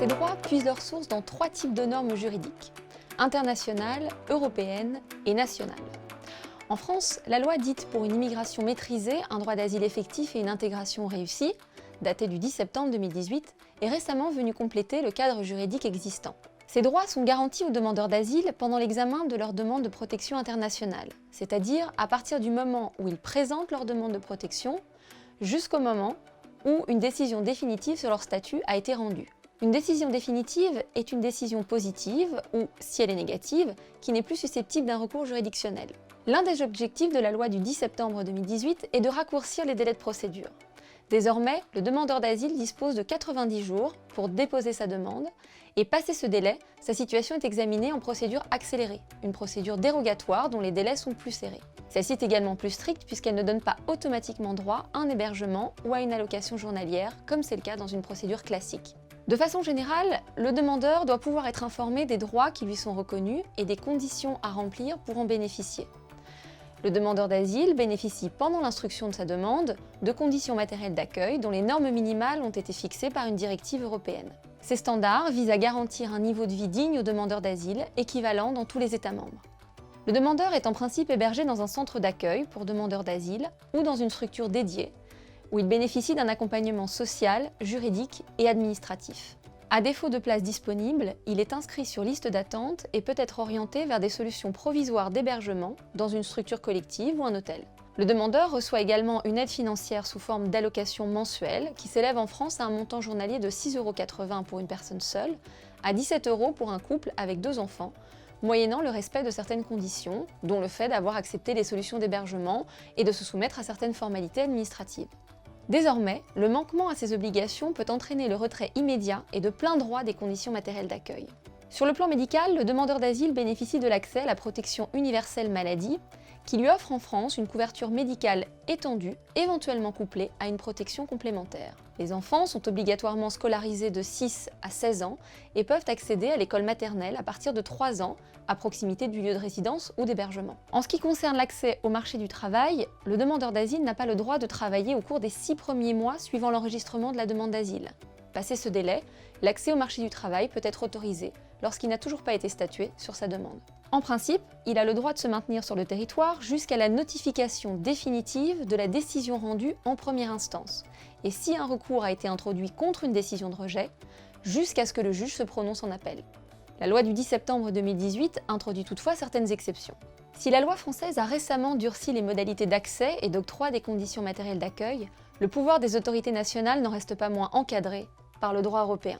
droits puisent leur source dans 3 types de normes juridiques: internationales, européennes et nationales. En France, la loi dite pour une immigration maîtrisée, un droit d'asile effectif et une intégration réussie, datée du 10 septembre 2018, est récemment venue compléter le cadre juridique existant. Ces droits sont garantis aux demandeurs d'asile pendant l'examen de leur demande de protection internationale, c'est-à-dire à partir du moment où ils présentent leur demande de protection jusqu'au moment où une décision définitive sur leur statut a été rendue. Une décision définitive est une décision positive ou, si elle est négative, qui n'est plus susceptible d'un recours juridictionnel. L'un des objectifs de la loi du 10 septembre 2018 est de raccourcir les délais de procédure. Désormais, le demandeur d'asile dispose de 90 jours pour déposer sa demande, et passé ce délai, sa situation est examinée en procédure accélérée, une procédure dérogatoire dont les délais sont plus serrés. Celle-ci est également plus stricte puisqu'elle ne donne pas automatiquement droit à un hébergement ou à une allocation journalière, comme c'est le cas dans une procédure classique. De façon générale, le demandeur doit pouvoir être informé des droits qui lui sont reconnus et des conditions à remplir pour en bénéficier. Le demandeur d'asile bénéficie pendant l'instruction de sa demande de conditions matérielles d'accueil dont les normes minimales ont été fixées par une directive européenne. Ces standards visent à garantir un niveau de vie digne aux demandeurs d'asile, équivalent dans tous les États membres. Le demandeur est en principe hébergé dans un centre d'accueil pour demandeurs d'asile ou dans une structure dédiée, où il bénéficie d'un accompagnement social, juridique et administratif. À défaut de place disponible, il est inscrit sur liste d'attente et peut être orienté vers des solutions provisoires d'hébergement dans une structure collective ou un hôtel. Le demandeur reçoit également une aide financière sous forme d'allocation mensuelle qui s'élève en France à un montant journalier de 6,80 € pour une personne seule, à 17 € pour un couple avec 2 enfants, moyennant le respect de certaines conditions, dont le fait d'avoir accepté les solutions d'hébergement et de se soumettre à certaines formalités administratives. Désormais, le manquement à ces obligations peut entraîner le retrait immédiat et de plein droit des conditions matérielles d'accueil. Sur le plan médical, le demandeur d'asile bénéficie de l'accès à la protection universelle maladie, qui lui offre en France une couverture médicale étendue, éventuellement couplée à une protection complémentaire. Les enfants sont obligatoirement scolarisés de 6 à 16 ans et peuvent accéder à l'école maternelle à partir de 3 ans, à proximité du lieu de résidence ou d'hébergement. En ce qui concerne l'accès au marché du travail, le demandeur d'asile n'a pas le droit de travailler au cours des 6 premiers mois suivant l'enregistrement de la demande d'asile. Passé ce délai, l'accès au marché du travail peut être autorisé lorsqu'il n'a toujours pas été statué sur sa demande. En principe, il a le droit de se maintenir sur le territoire jusqu'à la notification définitive de la décision rendue en première instance, et si un recours a été introduit contre une décision de rejet, jusqu'à ce que le juge se prononce en appel. La loi du 10 septembre 2018 introduit toutefois certaines exceptions. Si la loi française a récemment durci les modalités d'accès et d'octroi des conditions matérielles d'accueil, le pouvoir des autorités nationales n'en reste pas moins encadré par le droit européen.